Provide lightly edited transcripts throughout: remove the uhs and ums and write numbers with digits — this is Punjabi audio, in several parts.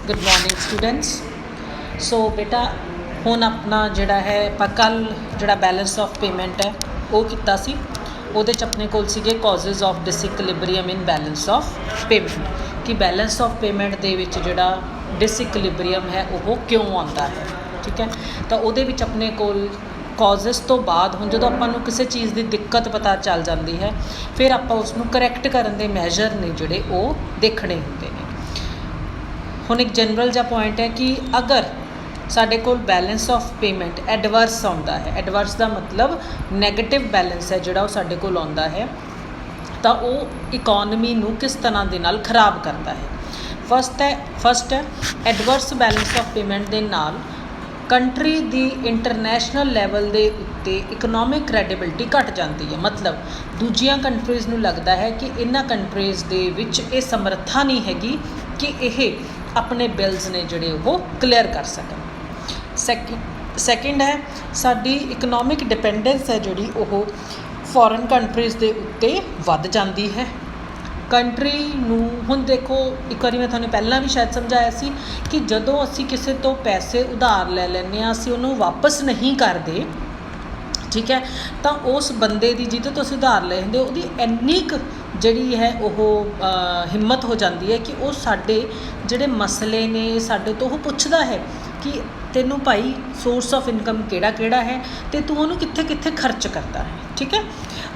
Good morning students. सो बेटा ਹੁਣ ਆਪਣਾ ਜਿਹੜਾ ਹੈ ਆਪਾਂ ਕੱਲ੍ਹ ਜਿਹੜਾ ਬੈਲੈਂਸ ਆਫ ਪੇਮੈਂਟ ਹੈ ਉਹ ਕੀਤਾ ਸੀ। ਉਹਦੇ 'ਚ ਆਪਣੇ ਕੋਲ ਸੀਗੇ causes of disequilibrium in balance of payment ਕਿ ਬੈਲੈਂਸ ਆਫ ਪੇਮੈਂਟ ਦੇ ਵਿੱਚ ਜਿਹੜਾ ਡਿਸਇਕਲਿਬਰੀਅਮ ਹੈ ਉਹ ਕਿਉਂ ਆਉਂਦਾ ਹੈ। ਠੀਕ ਹੈ, ਤਾਂ ਉਹਦੇ ਵਿੱਚ ਆਪਣੇ ਕੋਲ ਕਾਜ਼ਸ ਤੋਂ ਬਾਅਦ ਹੁਣ ਜਦੋਂ ਆਪਾਂ ਨੂੰ ਕਿਸੇ ਚੀਜ਼ ਦੀ ਦਿੱਕਤ ਪਤਾ ਚੱਲ ਜਾਂਦੀ ਹੈ ਫਿਰ ਆਪਾਂ ਉਸ ਨੂੰ ਕਰੈਕਟ ਕਰਨ ਦੇ ਮੈਜਰ ਨੇ ਜਿਹੜੇ ਉਹ ਦੇਖਣੇ ਹੁੰਦੇ ਨੇ। ਹੁਣ ਇੱਕ ਜਨਰਲ ਜਿਹਾ ਪੁਆਇੰਟ ਹੈ ਕਿ ਅਗਰ ਸਾਡੇ ਕੋਲ ਬੈਲੈਂਸ ਆਫ ਪੇਮੈਂਟ ਐਡਵਰਸ ਆਉਂਦਾ ਹੈ, ਐਡਵਰਸ ਦਾ ਮਤਲਬ ਨੈਗੇਟਿਵ ਬੈਲੈਂਸ ਹੈ ਜਿਹੜਾ ਉਹ ਸਾਡੇ ਕੋਲ ਆਉਂਦਾ ਹੈ, ਤਾਂ ਉਹ ਇਕੋਨਮੀ ਨੂੰ ਕਿਸ ਤਰ੍ਹਾਂ ਦੇ ਨਾਲ ਖਰਾਬ ਕਰਦਾ ਹੈ। ਫਸਟ ਹੈ ਐਡਵਰਸ ਬੈਲੈਂਸ ਆਫ ਪੇਮੈਂਟ ਦੇ ਨਾਲ ਕੰਟਰੀ ਦੀ ਇੰਟਰਨੈਸ਼ਨਲ ਲੈਵਲ ਦੇ ਉੱਤੇ ਇਕਨੋਮਿਕ ਕ੍ਰੈਡੀਬਿਲਿਟੀ ਘੱਟ ਜਾਂਦੀ ਹੈ। ਮਤਲਬ ਦੂਜੀਆਂ ਕੰਟਰੀਜ਼ ਨੂੰ ਲੱਗਦਾ ਹੈ ਕਿ ਇਹਨਾਂ ਕੰਟਰੀਜ਼ ਦੇ ਵਿੱਚ ਇਹ ਸਮਰੱਥਾ ਨਹੀਂ ਹੈਗੀ ਕਿ ਇਹ ਆਪਣੇ ਬਿਲਸ ਨੇ ਜਿਹੜੇ ਉਹ ਕਲੀਅਰ ਕਰ ਸਕਣ। ਸੈਕਿੰਡ ਹੈ ਸਾਡੀ ਇਕਨੋਮਿਕ ਡਿਪੈਂਡੈਂਸ ਹੈ ਜਿਹੜੀ ਉਹ ਫੋਰਨ ਕੰਟਰੀਜ਼ ਦੇ ਉੱਤੇ ਵੱਧ ਜਾਂਦੀ ਹੈ। ਕੰਟਰੀ ਨੂੰ ਹੁਣ ਦੇਖੋ, ਇੱਕ ਵਾਰੀ ਮੈਂ ਤੁਹਾਨੂੰ ਪਹਿਲਾਂ ਵੀ ਸ਼ਾਇਦ ਸਮਝਾਇਆ ਸੀ ਕਿ ਜਦੋਂ ਅਸੀਂ ਕਿਸੇ ਤੋਂ ਪੈਸੇ ਉਧਾਰ ਲੈ ਲੈਂਦੇ ਹਾਂ ਅਸੀਂ ਉਹਨੂੰ ਵਾਪਸ ਨਹੀਂ ਕਰਦੇ, ਠੀਕ ਹੈ, ਤਾਂ ਉਸ ਬੰਦੇ ਦੀ ਜਿਹਦੇ ਤੋਂ ਅਸੀਂ ਉਧਾਰ ਲਏ ਹੁੰਦੇ ਉਹਦੀ ਇੰਨੀ ਕੁ ਜਿਹੜੀ ਹੈ ਉਹ ਹਿੰਮਤ ਹੋ ਜਾਂਦੀ ਹੈ ਕਿ ਉਹ ਸਾਡੇ ਜਿਹੜੇ ਮਸਲੇ ਨੇ ਸਾਡੇ ਤੋਂ ਉਹ ਪੁੱਛਦਾ ਹੈ ਕਿ ਤੈਨੂੰ ਭਾਈ ਸੋਰਸ ਆਫ ਇਨਕਮ ਕਿਹੜਾ ਹੈ ਅਤੇ ਤੂੰ ਉਹਨੂੰ ਕਿੱਥੇ ਖਰਚ ਕਰਦਾ ਹੈ। ਠੀਕ ਹੈ,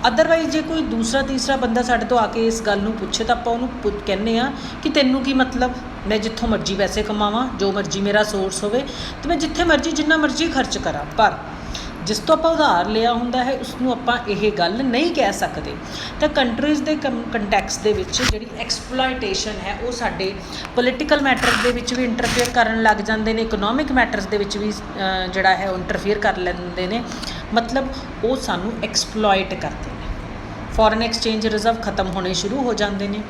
ਅਦਰਵਾਈਜ਼ ਜੇ ਕੋਈ ਦੂਸਰਾ ਤੀਸਰਾ ਬੰਦਾ ਸਾਡੇ ਤੋਂ ਆ ਕੇ ਇਸ ਗੱਲ ਨੂੰ ਪੁੱਛੇ ਤਾਂ ਆਪਾਂ ਉਹਨੂੰ ਕਹਿੰਦੇ ਹਾਂ ਕਿ ਤੈਨੂੰ ਕੀ ਮਤਲਬ, ਮੈਂ ਜਿੱਥੋਂ ਮਰਜ਼ੀ ਪੈਸੇ ਕਮਾਵਾਂ, ਜੋ ਮਰਜ਼ੀ ਮੇਰਾ ਸੋਰਸ ਹੋਵੇ ਅਤੇ ਮੈਂ ਜਿੱਥੇ ਮਰਜ਼ੀ ਜਿੰਨਾ ਮਰਜ਼ੀ ਖਰਚ ਕਰਾਂ। ਪਰ ਜਿਸ ਤੋਂ ਆਪਾਂ ਉਧਾਰ ਲਿਆ ਹੁੰਦਾ ਹੈ ਉਸਨੂੰ ਆਪਾਂ ਇਹ ਗੱਲ ਨਹੀਂ ਕਹਿ ਸਕਦੇ। ਤਾਂ ਕੰਟਰੀਜ਼ ਦੇ ਕੰਟੈਕਸ ਦੇ ਵਿੱਚ ਜਿਹੜੀ ਐਕਸਪਲੋਇਟੇਸ਼ਨ ਹੈ ਉਹ ਸਾਡੇ ਪੋਲੀਟੀਕਲ ਮੈਟਰਸ ਦੇ ਵਿੱਚ ਵੀ ਇੰਟਰਫੇਅਰ ਕਰਨ ਲੱਗ ਜਾਂਦੇ ਨੇ, ਇਕਨੋਮਿਕ ਮੈਟਰਸ ਦੇ ਵਿੱਚ ਵੀ ਜਿਹੜਾ ਹੈ ਉਹ ਇੰਟਰਫੇਅਰ ਕਰ ਲੈਂਦੇ ਨੇ। ਮਤਲਬ ਉਹ ਸਾਨੂੰ ਐਕਸਪਲੋਇਟ ਕਰਦੇ ਨੇ। ਫੋਰਨ ਐਕਸਚੇਂਜ ਰਿਜ਼ਰਵ ਖਤਮ ਹੋਣੇ ਸ਼ੁਰੂ ਹੋ ਜਾਂਦੇ ਨੇ,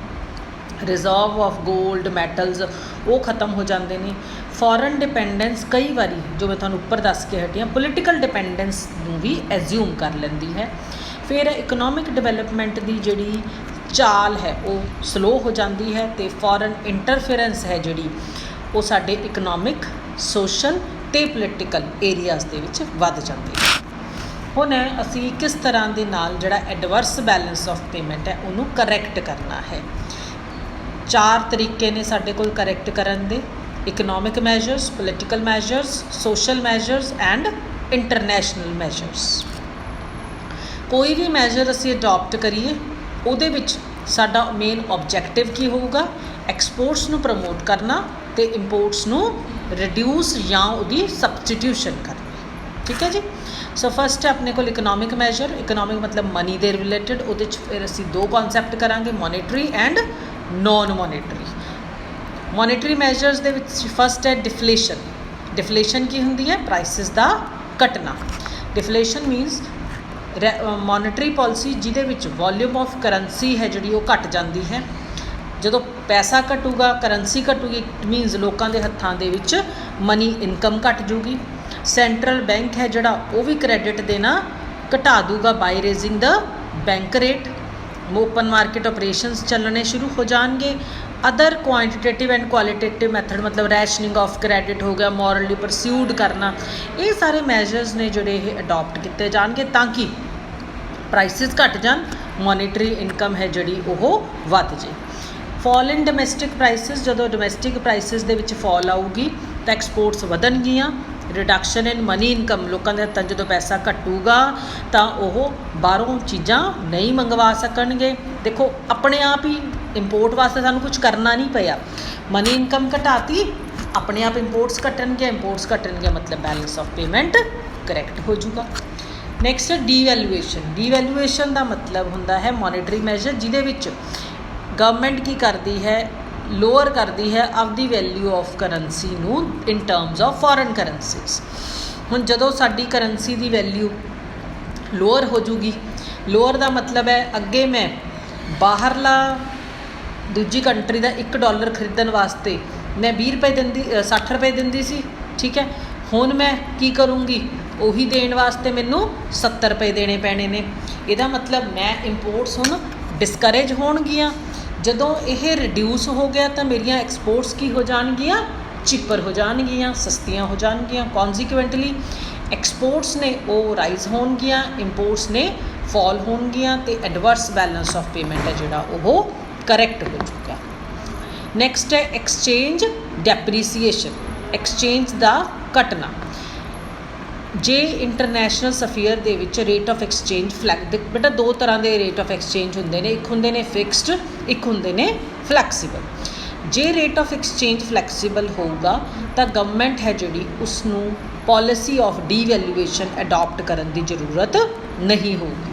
ਰਿਜ਼ਰਵ ਆਫ ਗੋਲਡ ਮੈਟਲਸ ਉਹ ਖਤਮ ਹੋ ਜਾਂਦੇ ਨੇ। ਫੋਰਨ ਡਿਪੈਂਡੈਂਸ ਕਈ ਵਾਰੀ ਜੋ ਮੈਂ ਤੁਹਾਨੂੰ ਉੱਪਰ ਦੱਸ ਕੇ ਹਟੀ ਹਾਂ ਪੋਲੀਟੀਕਲ ਡਿਪੈਂਡੈਂਸ ਨੂੰ ਵੀ ਐਜ਼ਿਊਮ ਕਰ ਲੈਂਦੀ ਹੈ। ਫਿਰ ਇਕਨੋਮਿਕ ਡਿਵੈਲਪਮੈਂਟ ਦੀ ਜਿਹੜੀ ਚਾਲ ਹੈ ਉਹ ਸਲੋ ਹੋ ਜਾਂਦੀ ਹੈ ਅਤੇ ਫੋਰਨ ਇੰਟਰਫੇਰੈਂਸ ਹੈ ਜਿਹੜੀ ਉਹ ਸਾਡੇ ਇਕਨੋਮਿਕ, ਸੋਸ਼ਲ ਅਤੇ ਪੋਲੀਟੀਕਲ ਏਰੀਆਜ਼ ਦੇ ਵਿੱਚ ਵੱਧ ਜਾਂਦੀ ਹੈ। ਹੁਣ ਅਸੀਂ ਕਿਸ ਤਰ੍ਹਾਂ ਦੇ ਨਾਲ ਜਿਹੜਾ ਐਡਵਰਸ ਬੈਲੈਂਸ ਆਫ ਪੇਮੈਂਟ ਹੈ ਉਹਨੂੰ ਕਰੈਕਟ ਕਰਨਾ ਹੈ। 4 ਤਰੀਕੇ ਨੇ ਸਾਡੇ ਕੋਲ ਕਰੈਕਟ ਕਰਨ ਦੇ: economic measures, political measures, social measures and international measures. ਕੋਈ ਵੀ ਮੈਜਰ ਅਸੀਂ ਅਡੋਪਟ ਕਰੀਏ ਉਹਦੇ ਵਿੱਚ ਸਾਡਾ ਮੇਨ ਓਬਜੈਕਟਿਵ ਕੀ ਹੋਊਗਾ? ਐਕਸਪੋਰਟਸ ਨੂੰ ਪ੍ਰਮੋਟ ਕਰਨਾ ਅਤੇ ਇੰਪੋਰਟਸ ਨੂੰ ਰਿਡਿਊਸ ਜਾਂ ਉਹਦੀ ਸਬਸਟੀਟਿਊਸ਼ਨ ਕਰਨੀ। ਠੀਕ ਹੈ ਜੀ। ਸੋ ਫਸਟ ਹੈ ਆਪਣੇ ਕੋਲ ਇਕਨੋਮਿਕ ਮੈਜਰ। ਇਕਨੋਮਿਕ ਮਤਲਬ ਮਨੀ ਦੇ ਰਿਲੇਟਡ। ਉਹਦੇ 'ਚ ਫਿਰ ਅਸੀਂ 2 ਕਨਸੈਪਟ ਕਰਾਂਗੇ, ਮੋਨੇਟਰੀ ਐਂਡ ਨੋਨ ਮੋਨੇਟਰੀ। ਮੋਨੇਟਰੀ ਮੈਜਰਸ ਦੇ ਵਿੱਚ ਫਸਟ ਹੈ ਡਿਫਲੇਸ਼ਨ। ਡਿਫਲੇਸ਼ਨ ਕੀ ਹੁੰਦੀ ਹੈ? ਪ੍ਰਾਈਸਿਸ ਦਾ ਘਟਣਾ। ਡਿਫਲੇਸ਼ਨ ਮੀਨਸ ਮੋਨੇਟਰੀ ਪਾਲਿਸੀ ਜਿਹਦੇ ਵਿੱਚ ਵੋਲਿਊਮ ਆਫ ਕਰੰਸੀ ਹੈ ਜਿਹੜੀ ਉਹ ਘਟ ਜਾਂਦੀ ਹੈ। ਜਦੋਂ ਪੈਸਾ ਘਟੂਗਾ, ਕਰੰਸੀ ਘਟੂਗੀ, ਇਟ ਮੀਨਸ ਲੋਕਾਂ ਦੇ ਹੱਥਾਂ ਦੇ ਵਿੱਚ ਮਨੀ ਇਨਕਮ ਘਟ ਜੂਗੀ। ਸੈਂਟਰਲ ਬੈਂਕ ਹੈ ਜਿਹੜਾ ਉਹ ਵੀ ਕ੍ਰੈਡਿਟ ਦੇਣਾ ਘਟਾ ਦੂਗਾ by raising the bank rate. Open market operations ਚੱਲਣੇ ਸ਼ੁਰੂ ਹੋ ਜਾਣਗੇ। Other quantitative and qualitative method ਮਤਲਬ ਰੈਸ਼ਨਿੰਗ ਆਫ ਕ੍ਰੈਡਿਟ ਹੋ ਗਿਆ, ਮੋਰਲੀ ਪਰਸਿਊਡ ਕਰਨਾ, ਇਹ ਸਾਰੇ ਮੈਜਰਸ ਨੇ ਜਿਹੜੇ ਇਹ ਅਡੋਪਟ ਕੀਤੇ ਜਾਣਗੇ ਤਾਂ ਕਿ ਪ੍ਰਾਈਸਿਸ ਘਟ ਜਾਣ, ਮੋਨੇਟਰੀ ਇਨਕਮ ਹੈ ਜਿਹੜੀ ਉਹ ਵੱਧ ਜੇ। ਫਾਲ ਇਨ ਡੋਮੈਸਟਿਕ ਪ੍ਰਾਈਸਿਸ, ਜਦੋਂ ਡੋਮੈਸਟਿਕ ਪ੍ਰਾਈਸਿਸ ਦੇ ਵਿੱਚ ਫਾਲ ਆਊਗੀ ਤਾਂ ਐਕਸਪੋਰਟਸ ਵਧਣਗੀਆਂ। ਰਿਡਕਸ਼ਨ ਇਨ ਮਨੀ ਇਨਕਮ, ਲੋਕਾਂ ਦੇ ਹੱਥਾਂ ਜਦੋਂ ਪੈਸਾ ਘਟੂਗਾ ਤਾਂ ਉਹ ਬਾਹਰੋਂ ਚੀਜ਼ਾਂ ਨਹੀਂ ਮੰਗਵਾ ਸਕਣਗੇ। ਦੇਖੋ ਆਪਣੇ ਆਪ ਹੀ ਇੰਪੋਰਟ ਵਾਸਤੇ ਸਾਨੂੰ ਕੁਝ ਕਰਨਾ ਨਹੀਂ ਪਿਆ, ਮਨੀ ਇਨਕਮ ਘਟਾਤੀ, ਆਪਣੇ ਆਪ ਇੰਪੋਰਟਸ ਘਟਣਗੇ ਮਤਲਬ ਬੈਲੈਂਸ ਆਫ ਪੇਮੈਂਟ ਕਰੈਕਟ ਹੋ ਜੂਗਾ। ਨੈਕਸਟ ਹੈ ਡੀਵੈਲੂਏਸ਼ਨ। ਡੀਵੈਲੂਏਸ਼ਨ ਦਾ ਮਤਲਬ ਹੁੰਦਾ ਹੈ ਮੋਨੇਟਰੀ ਮੈਜਰ ਜਿਹਦੇ ਵਿੱਚ ਗਵਰਨਮੈਂਟ ਕੀ ਕਰਦੀ ਹੈ? ਲੋਅਰ ਕਰਦੀ ਹੈ ਆਪਦੀ ਵੈਲਿਊ ਆਫ ਕਰੰਸੀ ਨੂੰ ਇਨ ਟਰਮਸ ਆਫ ਫੋਰਨ ਕਰੰਸੀਜ਼। ਹੁਣ ਜਦੋਂ ਸਾਡੀ ਕਰੰਸੀ ਦੀ ਵੈਲਿਊ ਲੋਅਰ ਹੋ ਜੂਗੀ, ਲੋਅਰ ਦਾ ਮਤਲਬ ਹੈ ਅੱਗੇ ਮੈਂ ਬਾਹਰਲਾ ਦੂਜੀ ਕੰਟਰੀ ਦਾ $1 ਖਰੀਦਣ ਵਾਸਤੇ ਮੈਂ 20 ਰੁਪਏ ਦਿੰਦੀ 60 ਰੁਪਏ ਦਿੰਦੀ ਸੀ, ਠੀਕ ਹੈ, ਹੁਣ ਮੈਂ ਕੀ ਕਰੂੰਗੀ? ਉਹੀ ਦੇਣ ਵਾਸਤੇ ਮੈਨੂੰ 70 ਰੁਪਏ ਦੇਣੇ ਪੈਣੇ ਨੇ। ਇਹਦਾ ਮਤਲਬ ਮੈਂ ਇੰਪੋਰਟਸ ਹੁਣ ਡਿਸਕਰੇਜ ਹੋਣਗੀਆਂ। ਜਦੋਂ ਇਹ ਰਿਡਿਊਸ ਹੋ ਗਿਆ ਤਾਂ ਮੇਰੀਆਂ ਐਕਸਪੋਰਟਸ ਕੀ ਹੋ ਜਾਣਗੀਆਂ? ਚੀਪਰ ਹੋ ਜਾਣਗੀਆਂ, ਸਸਤੀਆਂ ਹੋ ਜਾਣਗੀਆਂ। ਕੌਨਸੀਕੁਐਂਟਲੀ ਐਕਸਪੋਰਟਸ ਨੇ ਉਹ ਰਾਈਜ਼ ਹੋਣਗੀਆਂ, ਇੰਪੋਰਟਸ ਨੇ ਫਾਲ ਹੋਣਗੀਆਂ, ਅਤੇ ਐਡਵਰਸ ਬੈਲੈਂਸ ਆਫ ਪੇਮੈਂਟ ਹੈ ਜਿਹੜਾ ਉਹ ਕਰੈਕਟ ਹੋ ਜਾਊਗਾ। ਨੈਕਸਟ ਹੈ ਐਕਸਚੇਂਜ ਡੈਪਰੀਸੀਏਸ਼ਨ, ਐਕਸਚੇਂਜ ਦਾ ਘਟਨਾ। ਜੇ ਇੰਟਰਨੈਸ਼ਨਲ ਸਫੀਅਰ ਦੇ ਵਿੱਚ ਰੇਟ ਆਫ ਐਕਸਚੇਂਜ ਬੇਟਾ ਦੋ ਤਰ੍ਹਾਂ ਦੇ ਰੇਟ ਆਫ ਐਕਸਚੇਂਜ ਹੁੰਦੇ ਨੇ, ਇੱਕ ਹੁੰਦੇ ਨੇ ਫਿਕਸਡ, ਇੱਕ ਹੁੰਦੇ ਨੇ ਫਲੈਕਸੀਬਲ। ਜੇ ਰੇਟ ਆਫ ਐਕਸਚੇਂਜ ਫਲੈਕਸੀਬਲ ਹੋਊਗਾ ਤਾਂ ਗਵਰਨਮੈਂਟ ਹੈ ਜਿਹੜੀ ਉਸਨੂੰ ਪੋਲਿਸੀ ਆਫ ਡੀਵੈਲੂਏਸ਼ਨ ਅਡਾਪਟ ਕਰਨ ਦੀ ਜ਼ਰੂਰਤ ਨਹੀਂ ਹੋਊਗੀ।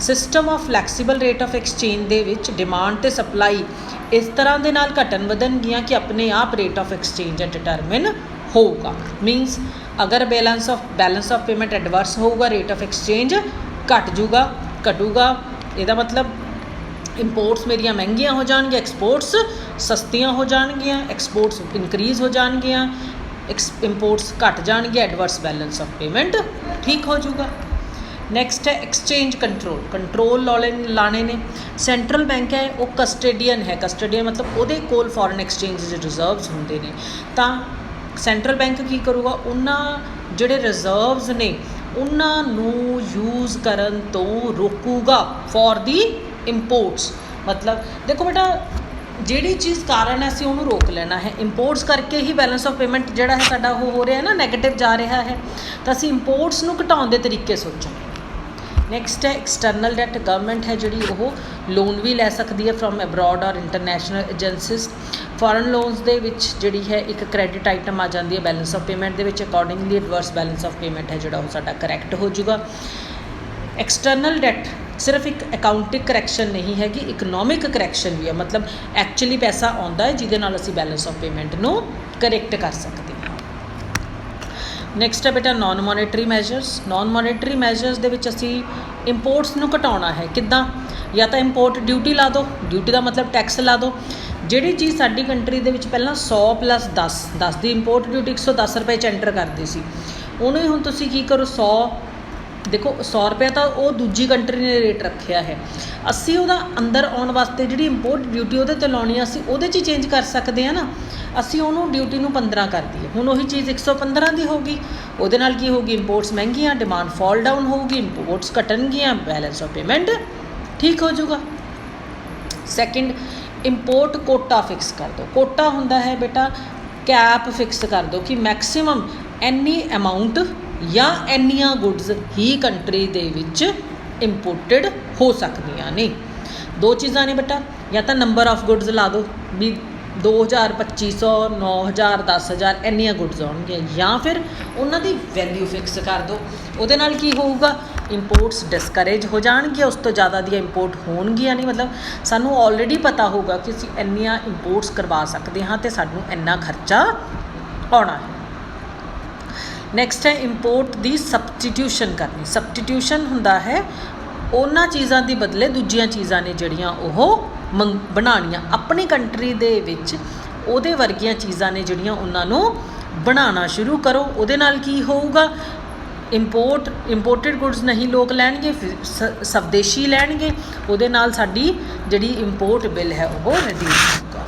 System of flexible rate of exchange ਦੇ ਵਿੱਚ ਡਿਮਾਂਡ ਅਤੇ ਸਪਲਾਈ ਇਸ ਤਰ੍ਹਾਂ ਦੇ ਨਾਲ ਘਟਣ ਵਧਣਗੀਆਂ ਕਿ ਆਪਣੇ ਆਪ ਰੇਟ ਆਫ ਐਕਸਚੇਂਜ ਡਿਟਰਮਿਨ ਹੋਊਗਾ। ਮੀਨਸ ਅਗਰ ਬੈਲੈਂਸ ਆਫ ਪੇਮੈਂਟ ਐਡਵਰਸ ਹੋਊਗਾ, ਰੇਟ ਆਫ ਐਕਸਚੇਂਜ ਘਟੂਗਾ। ਇਹਦਾ ਮਤਲਬ ਇੰਪੋਰਟਸ ਮੇਰੀਆਂ ਮਹਿੰਗੀਆਂ ਹੋ ਜਾਣਗੀਆਂ, ਐਕਸਪੋਰਟਸ ਸਸਤੀਆਂ ਹੋ ਜਾਣਗੀਆਂ, ਐਕਸਪੋਰਟਸ ਇਨਕਰੀਜ਼ ਹੋ ਜਾਣਗੀਆਂ, ਇੰਪੋਰਟਸ ਘਟ ਜਾਣਗੀਆਂ, ਐਡਵਰਸ ਬੈਲੈਂਸ ਆਫ ਪੇਮੈਂਟ ਠੀਕ ਹੋ ਜਾਊਗਾ। ਨੈਕਸਟ ਹੈ ਐਕਸਚੇਂਜ ਕੰਟਰੋਲ ਲਾਣੇ ਨੇ। ਸੈਂਟਰਲ ਬੈਂਕ ਹੈ ਉਹ ਕਸਟੇਡੀਅਨ ਹੈ, ਕਸਟੇਡੀਅਨ ਮਤਲਬ ਉਹਦੇ ਕੋਲ ਫੋਰਨ ਐਕਸਚੇਂਜ ਰਿਜ਼ਰਵਸ ਹੁੰਦੇ ਨੇ, ਤਾਂ ਸੈਂਟਰਲ ਬੈਂਕ ਕੀ ਕਰੂਗਾ, ਉਹਨਾਂ ਜਿਹੜੇ ਰਿਜ਼ਰਵਸ ਨੇ ਉਹਨਾਂ ਨੂੰ ਯੂਜ਼ ਕਰਨ ਤੋਂ ਰੋਕੂਗਾ ਫॉर ਦੀ ਇੰਪੋਰਟਸ। ਮਤਲਬ ਦੇਖੋ ਬੇਟਾ, ਜਿਹੜੀ ਚੀਜ਼ ਕਾਰਨ ਹੈ ਅਸੀਂ ਉਹਨੂੰ ਰੋਕ ਲੈਣਾ ਹੈ। ਇੰਪੋਰਟਸ ਕਰਕੇ ਹੀ ਬੈਲੈਂਸ ਆਫ ਪੇਮੈਂਟ ਜਿਹੜਾ ਹੈ ਸਾਡਾ ਉਹ ਹੋ ਰਿਹਾ ਨਾ, ਨੈਗੇਟਿਵ ਜਾ ਰਿਹਾ ਹੈ, ਤਾਂ ਅਸੀਂ ਇੰਪੋਰਟਸ ਨੂੰ ਘਟਾਉਣ ਦੇ ਤਰੀਕੇ ਸੋਚਾਂਗੇ। ਨੈਕਸਟ ਹੈ ਐਕਸਟਰਨਲ ਡੈਟ। ਗਵਰਨਮੈਂਟ ਹੈ ਜਿਹੜੀ ਉਹ ਲੋਨ ਵੀ ਲੈ ਸਕਦੀ ਹੈ ਫਰੋਮ ਅਬਰੋਡ ਔਰ ਇੰਟਰਨੈਸ਼ਨਲ ਏਜੰਸੀਜ਼। ਫੋਰਨ ਲੋਨਸ ਦੇ ਵਿੱਚ ਜਿਹੜੀ ਹੈ ਇੱਕ ਕ੍ਰੈਡਿਟ ਆਈਟਮ ਆ ਜਾਂਦੀ ਹੈ ਬੈਲੈਂਸ ਆਫ ਪੇਮੈਂਟ ਦੇ ਵਿੱਚ, accordingly adverse balance of payment ਹੈ ਜਿਹੜਾ ਉਹ ਸਾਡਾ ਕਰੈਕਟ ਹੋ ਜਾਊਗਾ। ਐਕਸਟਰਨਲ ਡੈਟ ਸਿਰਫ ਇੱਕ ਅਕਾਊਂਟਿੰਗ ਕਰੈਕਸ਼ਨ ਨਹੀਂ ਹੈਗੀ, ਇਕਨੋਮਿਕ ਕਰੈਕਸ਼ਨ ਵੀ ਹੈ। ਮਤਲਬ ਐਕਚੁਅਲੀ ਪੈਸਾ ਆਉਂਦਾ ਹੈ ਜਿਹਦੇ ਨਾਲ ਅਸੀਂ ਬੈਲੈਂਸ ਆਫ ਪੇਮੈਂਟ ਨੂੰ ਕਰੈਕਟ ਕਰ ਸਕਦੇ ਹਾਂ। ਨੈਕਸਟ ਹੈ ਬੇਟਾ ਨੋਨ ਮੋਨੇਟਰੀ ਮੈਜਰਸ। ਨੋਨ ਮੋਨੇਟਰੀ ਮੈਜਰਸ ਦੇ ਵਿੱਚ ਅਸੀਂ ਇੰਪੋਰਟਸ ਨੂੰ ਘਟਾਉਣਾ ਹੈ। ਕਿੱਦਾਂ? ਜਾਂ ਤਾਂ ਇੰਪੋਰਟ ਡਿਊਟੀ ਲਾ ਦਿਓ, ਡਿਊਟੀ ਦਾ ਮਤਲਬ ਟੈਕਸ ਲਾ ਦਿਓ। ਜਿਹੜੀ ਚੀਜ਼ ਸਾਡੀ ਕੰਟਰੀ ਦੇ ਵਿੱਚ ਪਹਿਲਾਂ 100 + 10 ਦੀ ਇੰਪੋਰਟ ਡਿਊਟੀ 110 ਰੁਪਏ 'ਚ ਐਂਟਰ ਕਰਦੀ ਸੀ, ਉਹਨੂੰ ਹੀ ਹੁਣ ਤੁਸੀਂ ਕੀ ਕਰੋ 100, ਦੇਖੋ 100 ਰੁਪਏ ਤਾਂ ਉਹ ਦੂਜੀ ਕੰਟਰੀ ਨੇ ਰੇਟ ਰੱਖਿਆ ਹੈ, ਅਸੀਂ ਉਹਦਾ ਅੰਦਰ ਆਉਣ ਵਾਸਤੇ ਜਿਹੜੀ ਇੰਪੋਰਟ ਡਿਊਟੀ ਉਹਦੇ 'ਤੇ ਲਾਉਣੀ ਅਸੀਂ ਉਹਦੇ 'ਚ ਹੀ ਚੇਂਜ ਕਰ ਸਕਦੇ ਹਾਂ ਨਾ। ਅਸੀਂ ਉਹਨੂੰ ਡਿਊਟੀ ਨੂੰ 15 ਕਰ ਦਈਏ, ਹੁਣ ਉਹੀ ਚੀਜ਼ 115 ਦੀ ਹੋਊਗੀ। ਉਹਦੇ ਨਾਲ ਕੀ ਹੋਊਗੀ, ਇੰਪੋਰਟਸ ਮਹਿੰਗੀਆਂ, ਡਿਮਾਂਡ ਫਾਲ ਡਾਊਨ ਹੋਊਗੀ, ਇੰਪੋਰਟਸ ਘਟਣਗੀਆਂ, ਬੈਲੈਂਸ ਆਫ ਪੇਮੈਂਟ ਠੀਕ ਹੋ ਜਾਊਗਾ। ਸੈਕਿੰਡ, ਇੰਪੋਰਟ ਕੋਟਾ ਫਿਕਸ ਕਰ ਦਿਓ। ਕੋਟਾ ਹੁੰਦਾ ਹੈ ਬੇਟਾ ਕੈਪ ਫਿਕਸ ਕਰ ਦਿਓ ਕਿ ਮੈਕਸਿਮਮ ਇੰਨੀ ਅਮਾਊਂਟ ਜਾਂ ਇੰਨੀਆਂ ਗੁੱਡਸ ਹੀ ਕੰਟਰੀ ਦੇ ਵਿੱਚ ਇੰਪੋਰਟਡ ਹੋ ਸਕਦੀਆਂ ਨੇ। ਦੋ ਚੀਜ਼ਾਂ ਨੇ ਬੇਟਾ, ਜਾਂ ਤਾਂ ਨੰਬਰ ਆਫ ਗੁੱਡਸ ਲਾ ਦਿਓ ਵੀ 2000, 2500, 9000, 10000 ਇੰਨੀਆਂ ਗੁੱਡਸ ਆਉਣਗੀਆਂ, ਜਾਂ ਫਿਰ ਉਹਨਾਂ ਦੀ ਵੈਲਿਊ ਫਿਕਸ ਕਰ ਦਿਓ। ਉਹਦੇ ਨਾਲ ਕੀ ਹੋਊਗਾ, ਇੰਪੋਰਟਸ ਡਿਸਕਰੇਜ ਹੋ ਜਾਣਗੀਆਂ, ਉਸ ਤੋਂ ਜ਼ਿਆਦਾ ਦੀਆਂ ਇੰਪੋਰਟ ਹੋਣਗੀਆਂ ਨਹੀਂ। ਮਤਲਬ ਸਾਨੂੰ ਆਲਰੇਡੀ ਪਤਾ ਹੋਊਗਾ ਕਿ ਅਸੀਂ ਇੰਨੀਆਂ ਇੰਪੋਰਟਸ ਕਰਵਾ ਸਕਦੇ ਹਾਂ ਅਤੇ ਸਾਨੂੰ ਇੰਨਾ ਖਰਚਾ ਆਉਣਾ ਹੈ। ਨੈਕਸਟ ਹੈ ਇੰਪੋਰਟ ਦੀ ਸਬਸਟੀਟਿਊਸ਼ਨ ਕਰਨੀ। ਸਬਸਟੀਟਿਊਸ਼ਨ ਹੁੰਦਾ ਹੈ ਉਹਨਾਂ ਚੀਜ਼ਾਂ ਦੀ ਬਦਲੇ ਦੂਜੀਆਂ ਚੀਜ਼ਾਂ ਨੇ ਜਿਹੜੀਆਂ ਉਹ ਬਣਾਉਣੀਆਂ ਆਪਣੀ ਕੰਟਰੀ ਦੇ ਵਿੱਚ, ਉਹਦੇ ਵਰਗੀਆਂ ਚੀਜ਼ਾਂ ਨੇ ਜਿਹੜੀਆਂ ਉਹਨਾਂ ਨੂੰ ਬਣਾਉਣਾ ਸ਼ੁਰੂ ਕਰੋ। ਉਹਦੇ ਨਾਲ ਕੀ ਹੋਊਗਾ, ਇੰਪੋਰਟਡ ਗੁੱਡਸ ਨਹੀਂ ਲੋਕ ਲੈਣਗੇ, ਸਵਦੇਸ਼ੀ ਲੈਣਗੇ, ਉਹਦੇ ਨਾਲ ਸਾਡੀ ਜਿਹੜੀ ਇੰਪੋਰਟ ਬਿੱਲ ਹੈ ਉਹ ਰਿਡਿਊਸ ਹੋਊਗਾ।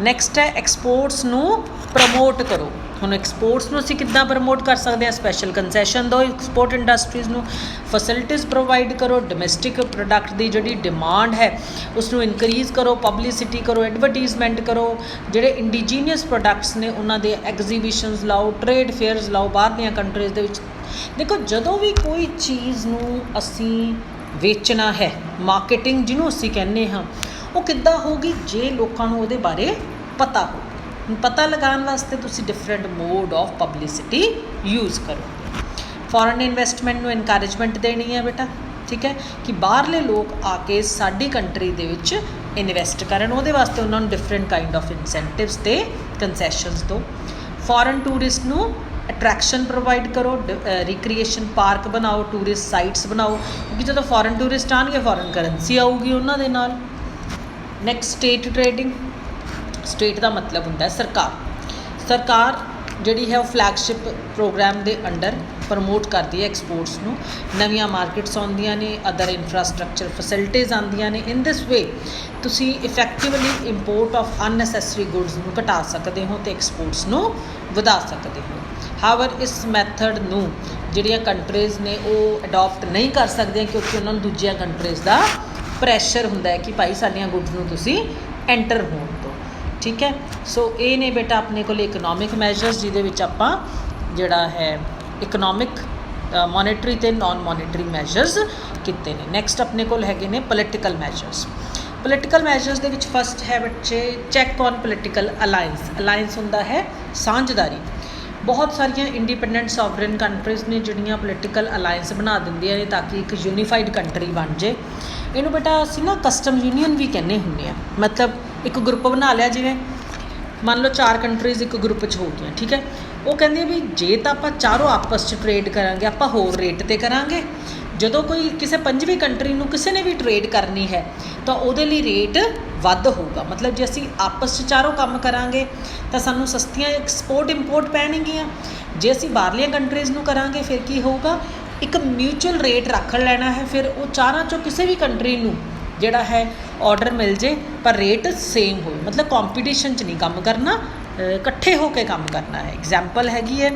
ਨੈਕਸਟ ਹੈ ਐਕਸਪੋਰਟਸ ਨੂੰ ਪ੍ਰਮੋਟ ਕਰੋ। ਹੁਣ ਐਕਸਪੋਰਟਸ ਨੂੰ ਅਸੀਂ ਕਿੱਦਾਂ ਪ੍ਰਮੋਟ ਕਰ ਸਕਦੇ ਹਾਂ, ਸਪੈਸ਼ਲ ਕੰਸੈਸ਼ਨ ਦਿਓ ਐਕਸਪੋਰਟ ਇੰਡਸਟਰੀਜ਼ ਨੂੰ, ਫੈਸਿਲਿਟੀਜ਼ ਪ੍ਰੋਵਾਈਡ ਕਰੋ, ਡੋਮੈਸਟਿਕ ਪ੍ਰੋਡਕਟ ਦੀ ਜਿਹੜੀ ਡਿਮਾਂਡ ਹੈ ਉਸ ਨੂੰ ਇਨਕਰੀਜ਼ ਕਰੋ, ਪਬਲਿਸਿਟੀ ਕਰੋ, ਐਡਵਰਟੀਜ਼ਮੈਂਟ ਕਰੋ। ਜਿਹੜੇ ਇੰਡੀਜੀਨੀਅਸ ਪ੍ਰੋਡਕਟਸ ਨੇ ਉਹਨਾਂ ਦੇ ਐਗਜ਼ੀਬਿਸ਼ਨਸ ਲਾਓ, ਟ੍ਰੇਡ ਫੇਅਰਸ ਲਾਓ ਬਾਹਰ ਦੀਆਂ ਕੰਟਰੀਜ਼ ਦੇ ਵਿੱਚ। ਦੇਖੋ ਜਦੋਂ ਵੀ ਕੋਈ ਚੀਜ਼ ਨੂੰ ਅਸੀਂ ਵੇਚਣਾ ਹੈ, ਮਾਰਕੀਟਿੰਗ ਜਿਹਨੂੰ ਅਸੀਂ ਕਹਿੰਦੇ ਹਾਂ, ਉਹ ਕਿੱਦਾਂ ਹੋਊਗੀ, ਜੇ ਲੋਕਾਂ ਨੂੰ ਉਹਦੇ ਬਾਰੇ ਪਤਾ ਹੋ। ਪਤਾ ਲਗਾਉਣ ਵਾਸਤੇ ਤੁਸੀਂ different mode of publicity use ਕਰੋ। ਫੋਰਨ ਇਨਵੈਸਟਮੈਂਟ ਨੂੰ ਇਨਕਰੇਜਮੈਂਟ ਦੇਣੀ ਹੈ ਬੇਟਾ, ਠੀਕ ਹੈ, ਕਿ ਬਾਹਰਲੇ ਲੋਕ ਆ ਕੇ ਸਾਡੀ ਕੰਟਰੀ ਦੇ ਵਿੱਚ ਇਨਵੈਸਟ ਕਰਨ। ਉਹਦੇ ਵਾਸਤੇ ਉਹਨਾਂ ਨੂੰ ਡਿਫਰੈਂਟ ਕਾਈਂਡ ਆਫ ਇਨਸੈਂਟਿਵਸ ਅਤੇ ਕੰਸੈਸ਼ਨਸ ਦਿਓ। ਫੋਰਨ ਟੂਰਿਸਟ ਨੂੰ ਅਟਰੈਕਸ਼ਨ ਪ੍ਰੋਵਾਈਡ ਕਰੋ, ਰਿਕ੍ਰੀਏਸ਼ਨ ਪਾਰਕ ਬਣਾਓ, ਟੂਰਿਸਟ ਸਾਈਟਸ ਬਣਾਓ, ਕਿਉਂਕਿ ਜਦੋਂ ਫੋਰਨ ਟੂਰਿਸਟ ਆਉਣਗੇ ਫੋਰਨ ਕਰੰਸੀ ਆਊਗੀ ਉਹਨਾਂ ਦੇ ਨਾਲ। Next state trading. ਸਟੇਟ ਦਾ ਮਤਲਬ ਹੁੰਦਾ ਹੈ ਸਰਕਾਰ। ਸਰਕਾਰ ਜਿਹੜੀ ਹੈ ਉਹ ਫਲੈਗਸ਼ਿਪ ਪ੍ਰੋਗਰਾਮ ਦੇ ਅੰਡਰ ਪ੍ਰਮੋਟ ਕਰਦੀ ਹੈ ਐਕਸਪੋਰਟਸ ਨੂੰ, ਨਵੀਆਂ ਮਾਰਕੀਟਸ ਆਉਂਦੀਆਂ ਨੇ, ਅਦਰ ਇਨਫਰਾਸਟਰਕਚਰ ਫੈਸਿਲਿਟੀਜ਼ ਆਉਂਦੀਆਂ ਨੇ। ਇਨ ਦਿਸ ਵੇ ਤੁਸੀਂ effectively import of unnecessary goods ਨੂੰ ਘਟਾ ਸਕਦੇ ਹੋ ਅਤੇ ਐਕਸਪੋਰਟਸ ਨੂੰ ਵਧਾ ਸਕਦੇ ਹੋ। ਹਾਵਰ ਇਸ ਮੈਥਡ ਨੂੰ ਜਿਹੜੀਆਂ ਕੰਟਰੀਜ਼ ਨੇ ਉਹ ਅਡੋਪਟ ਨਹੀਂ ਕਰ ਸਕਦੀਆਂ ਕਿਉਂਕਿ ਉਹਨਾਂ ਨੂੰ ਦੂਜੀਆਂ ਕੰਟਰੀਜ਼ ਦਾ ਪ੍ਰੈਸ਼ਰ ਹੁੰਦਾ ਹੈ ਕਿ ਭਾਈ ਸਾਡੀਆਂ ਗੁੱਡਸ ਨੂੰ ਤੁਸੀਂ ਐਂਟਰ ਹੋਣ ਦਿਓ। ਠੀਕ ਹੈ, ਸੋ ਇਹ ਨੇ ਬੇਟਾ ਆਪਣੇ ਕੋਲ ਇਕਨੋਮਿਕ ਮੈਜਰਸ ਜਿਹਦੇ ਵਿੱਚ ਆਪਾਂ ਜਿਹੜਾ ਹੈ ਇਕਨੋਮਿਕ ਮੋਨੇਟਰੀ ਅਤੇ ਨਾਨ ਮੋਨੇਟਰੀ ਮੈਜਰਸ ਕੀਤੇ ਨੇ। ਨੈਕਸਟ ਆਪਣੇ ਕੋਲ ਹੈਗੇ ਨੇ ਪੋਲੀਟੀਕਲ ਮੈਜਰਸ। ਪੋਲੀਟੀਕਲ ਮੈਜਰਸ ਦੇ ਵਿੱਚ ਫਸਟ ਹੈ ਬੱਚੇ check on political alliance. Alliance ਹੁੰਦਾ ਹੈ ਸਾਂਝਦਾਰੀ। ਬਹੁਤ ਸਾਰੀਆਂ ਇੰਡੀਪੈਂਡੈਂਟ ਸੋਵਰਨ ਕੰਟਰੀਜ਼ ਨੇ ਜਿਹੜੀਆਂ ਪੋਲੀਟੀਕਲ ਅਲਾਇੰਸ ਬਣਾ ਦਿੰਦੀਆਂ ਨੇ ਤਾਂ ਕਿ ਇੱਕ ਯੂਨੀਫਾਈਡ ਕੰਟਰੀ ਬਣ ਜੇ। ਇਹਨੂੰ ਬੇਟਾ ਅਸੀਂ ਨਾ ਕਸਟਮ ਯੂਨੀਅਨ ਵੀ ਕਹਿੰਦੇ ਹੁੰਦੇ ਹਾਂ। ਮਤਲਬ ਇੱਕ ਗਰੁੱਪ ਬਣਾ ਲਿਆ, ਜਿਵੇਂ ਮੰਨ ਲਓ 4 ਕੰਟਰੀਜ਼ ਇੱਕ ਗਰੁੱਪ 'ਚ ਹੋ ਗਈਆਂ, ਠੀਕ ਹੈ। ਉਹ ਕਹਿੰਦੇ ਵੀ ਜੇ ਤਾਂ ਆਪਾਂ ਚਾਰੋਂ ਆਪਸ 'ਚ ਟਰੇਡ ਕਰਾਂਗੇ ਆਪਾਂ ਹੋਰ ਰੇਟ 'ਤੇ ਕਰਾਂਗੇ। ਜਦੋਂ ਕੋਈ ਕਿਸੇ 5ਵੀਂ ਕੰਟਰੀ ਨੂੰ ਕਿਸੇ ਨੇ ਵੀ ਟਰੇਡ ਕਰਨੀ ਹੈ ਤਾਂ ਉਹਦੇ ਲਈ ਰੇਟ ਵੱਧ ਹੋਊਗਾ। ਮਤਲਬ ਜੇ ਅਸੀਂ ਆਪਸ 'ਚ ਚਾਰੋਂ ਕੰਮ ਕਰਾਂਗੇ ਤਾਂ ਸਾਨੂੰ ਸਸਤੀਆਂ ਐਕਸਪੋਰਟ ਇੰਪੋਰਟ ਪੈਣਗੀਆਂ। ਜੇ ਅਸੀਂ ਬਾਹਰਲੀਆਂ ਕੰਟਰੀਜ਼ ਨੂੰ ਕਰਾਂਗੇ ਫਿਰ ਕੀ ਹੋਊਗਾ, ਇੱਕ ਮਿਊਚੁਅਲ ਰੇਟ ਰੱਖ ਲੈਣਾ ਹੈ, ਫਿਰ ਉਹ ਚਾਰਾਂ 'ਚੋਂ ਕਿਸੇ ਵੀ ਕੰਟਰੀ ਨੂੰ ਜਿਹੜਾ ਹੈ ਆਰਡਰ ਮਿਲ ਜੇ ਪਰ ਰੇਟ ਸੇਮ ਹੋਵੇ। ਮਤਲਬ ਕੰਪੀਟੀਸ਼ਨ 'ਚ ਨਹੀਂ ਕੰਮ ਕਰਨਾ, ਇਕੱਠੇ ਹੋ ਕੇ ਕੰਮ ਕਰਨਾ ਹੈ। ਐਗਜ਼ਾਮਪਲ ਹੈਗੀ ਹੈ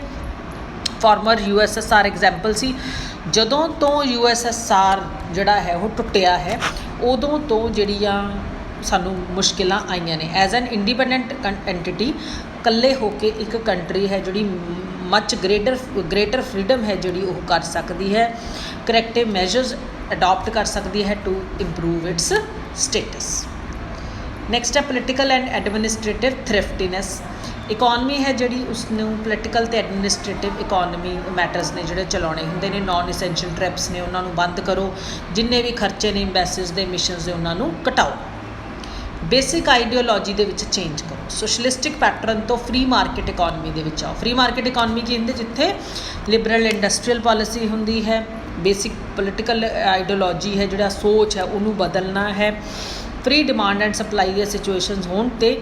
ਫਾਰਮਰ USSR ਐਗਜ਼ਾਮਪਲ ਸੀ। ਜਦੋਂ ਤੋਂ USSR ਜਿਹੜਾ ਹੈ ਉਹ ਟੁੱਟਿਆ ਹੈ ਉਦੋਂ ਤੋਂ ਜਿਹੜੀਆਂ ਸਾਨੂੰ ਮੁਸ਼ਕਿਲਾਂ ਆਈਆਂ ਨੇ। ਐਜ਼ ਐਨ ਇੰਡੀਪੈਂਡੈਂਟ ਐਂਟਿਟੀ ਇਕੱਲੇ ਹੋ ਕੇ ਇੱਕ ਕੰਟਰੀ ਹੈ ਜਿਹੜੀ ਮੱਚ ਗ੍ਰੇਟਰ ਫਰੀਡਮ ਹੈ ਜਿਹੜੀ ਉਹ ਕਰ ਸਕਦੀ ਹੈ, ਕਰੈਕਟਿਵ ਮੈਜਰਸ ਅਡੋਪਟ ਕਰ ਸਕਦੀ ਹੈ to improve its status. Next ਹੈ political and administrative thriftiness. Economy ਹੈ ਜਿਹੜੀ ਉਸਨੂੰ ਪੋਲੀਟੀਕਲ ਅਤੇ ਐਡਮਿਨਿਸਟ੍ਰੇਟਿਵ ਇਕੋਨਮੀ ਮੈਟਰਸ ਨੇ ਜਿਹੜੇ ਚਲਾਉਣੇ ਹੁੰਦੇ ਨੇ। ਨਾਨ ਅਸੈਂਸ਼ੀਅਲ ਟ੍ਰਿਪਸ ਨੇ ਉਹਨਾਂ ਨੂੰ ਬੰਦ ਕਰੋ, ਜਿੰਨੇ ਵੀ ਖਰਚੇ ਨੇ ਐਮਬੈਸੀਜ਼ ਦੇ ਮਿਸ਼ਨਸ ਦੇ ਉਹਨਾਂ ਨੂੰ ਘਟਾਓ। ਬੇਸਿਕ ਆਈਡੀਓਲੋਜੀ ਦੇ ਵਿੱਚ ਚੇਂਜ ਕਰੋ। ਸੋਸ਼ਲਿਸਟਿਕ ਪੈਟਰਨ ਤੋਂ ਫਰੀ ਮਾਰਕੀਟ ਇਕੋਨਮੀ ਦੇ ਵਿੱਚ ਆਓ। ਫਰੀ ਮਾਰਕੀਟ ਇਕੋਨਮੀ ਕੀ ਹੁੰਦੀ, ਜਿੱਥੇ ਲਿਬਰਲ ਇੰਡਸਟਰੀਅਲ ਪਾਲਿਸੀ ਹੁੰਦੀ ਹੈ। ਬੇਸਿਕ ਪੋਲੀਟੀਕਲ ਆਈਡੀਓਲੋਜੀ ਹੈ, ਜਿਹੜਾ ਸੋਚ ਹੈ ਉਹਨੂੰ ਬਦਲਣਾ ਹੈ। ਫਰੀ ਡਿਮਾਂਡ ਐਂਡ ਸਪਲਾਈ ਦੀਆਂ ਸਿਚੁਏਸ਼ਨਸ ਹੋਣ ਅਤੇ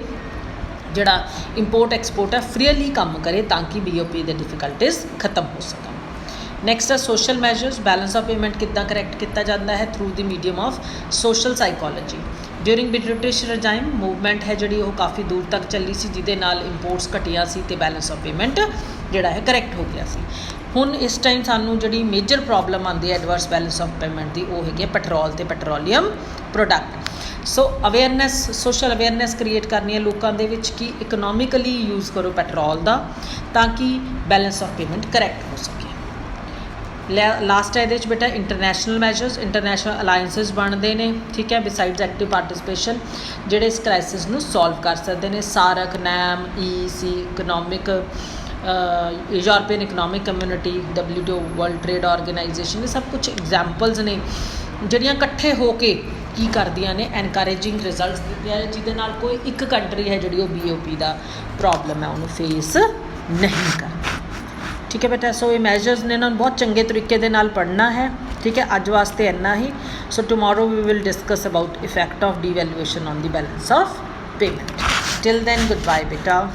ਜਿਹੜਾ ਇੰਪੋਰਟ ਐਕਸਪੋਰਟ ਹੈ ਫਰੀਲੀ ਕੰਮ ਕਰੇ ਤਾਂ ਕਿ BOP ਦੇ ਡਿਫੀਕਲਟੀਜ਼ ਖਤਮ ਹੋ ਸਕਣ। ਨੈਕਸਟ ਹੈ social measures. Balance of payment ਕਿੱਦਾਂ ਕਰੈਕਟ ਕੀਤਾ ਜਾਂਦਾ ਹੈ, through the medium of social psychology. During British regime movement ਹੈ ਜਿਹੜੀ ਉਹ ਕਾਫੀ ਦੂਰ ਤੱਕ ਚੱਲੀ ਸੀ, ਜਿਹਦੇ ਨਾਲ ਇੰਪੋਰਟਸ ਘਟੀਆਂ ਸੀ ਅਤੇ ਬੈਲੈਂਸ ਆਫ ਪੇਮੈਂਟ ਜਿਹੜਾ ਹੈ ਕਰੈਕਟ ਹੋ ਗਿਆ ਸੀ। ਹੁਣ ਇਸ ਟਾਈਮ ਸਾਨੂੰ ਜਿਹੜੀ ਮੇਜਰ ਪ੍ਰੋਬਲਮ ਆਉਂਦੀ ਹੈ ਐਡਵਰਸ ਬੈਲੈਂਸ ਆਫ ਪੇਮੈਂਟ ਦੀ, ਉਹ ਹੈਗੀ ਹੈ ਪੈਟਰੋਲ ਅਤੇ ਪੈਟਰੋਲੀਅਮ ਪ੍ਰੋਡਕਟ। ਸੋ ਅਵੇਅਰਨੈਸ, ਸੋਸ਼ਲ ਅਵੇਅਰਨੈਸ ਕ੍ਰੀਏਟ ਕਰਨੀ ਹੈ ਲੋਕਾਂ ਦੇ ਵਿੱਚ ਕਿ ਇਕਨੋਮਿਕਲੀ ਯੂਜ਼ ਕਰੋ ਪੈਟਰੋਲ ਦਾ ਤਾਂ ਕਿ ਬੈਲੈਂਸ ਆਫ ਪੇਮੈਂਟ ਕਰੈਕਟ ਹੋ ਸਕੇ। ਲਾਸਟ ਹੈ ਇਹਦੇ ਵਿੱਚ ਬੇਟਾ ਇੰਟਰਨੈਸ਼ਨਲ ਮੈਜਰਸ। ਇੰਟਰਨੈਸ਼ਨਲ ਅਲਾਇੰਸਿਸ ਬਣਦੇ ਨੇ, ਠੀਕ ਹੈ, ਬਿਸਾਈਡਸ ਐਕਟਿਵ ਪਾਰਟੀਸਪੇਸ਼ਨ, ਜਿਹੜੇ ਇਸ ਕ੍ਰਾਈਸਿਸ ਨੂੰ ਸੋਲਵ ਕਰ ਸਕਦੇ ਨੇ। SAARC, NAM, EEC, economic European economic community, WTO world trade organization, ਇਹ ਸਭ ਕੁਛ ਐਗਜ਼ਾਮਪਲਸ ਨੇ ਜਿਹੜੀਆਂ ਇਕੱਠੇ ਹੋ ਕੇ ਕੀ ਕਰਦੀਆਂ ਨੇ, ਐਨਕਰੇਜਿੰਗ ਰਿਜ਼ਲਟਸ ਦਿੰਦੀਆਂ ਨੇ, ਜਿਹਦੇ ਨਾਲ ਕੋਈ ਇੱਕ ਕੰਟਰੀ ਹੈ ਜਿਹੜੀ ਉਹ BOP ਦਾ ਪ੍ਰੋਬਲਮ ਹੈ ਉਹਨੂੰ ਫੇਸ ਨਹੀਂ ਕਰਦੀ। ਠੀਕ ਹੈ ਬੇਟਾ, ਸੋ ਇਹ ਮੈਜਰਸ ਨੇ ਇਹਨਾਂ ਨੂੰ ਬਹੁਤ ਚੰਗੇ ਤਰੀਕੇ ਦੇ ਨਾਲ ਪੜ੍ਹਨਾ ਹੈ। ਠੀਕ ਹੈ, ਅੱਜ ਵਾਸਤੇ ਇੰਨਾ ਹੀ। So tomorrow we will discuss about effect of devaluation on the balance of payment. Till then good bye ਬੇਟਾ।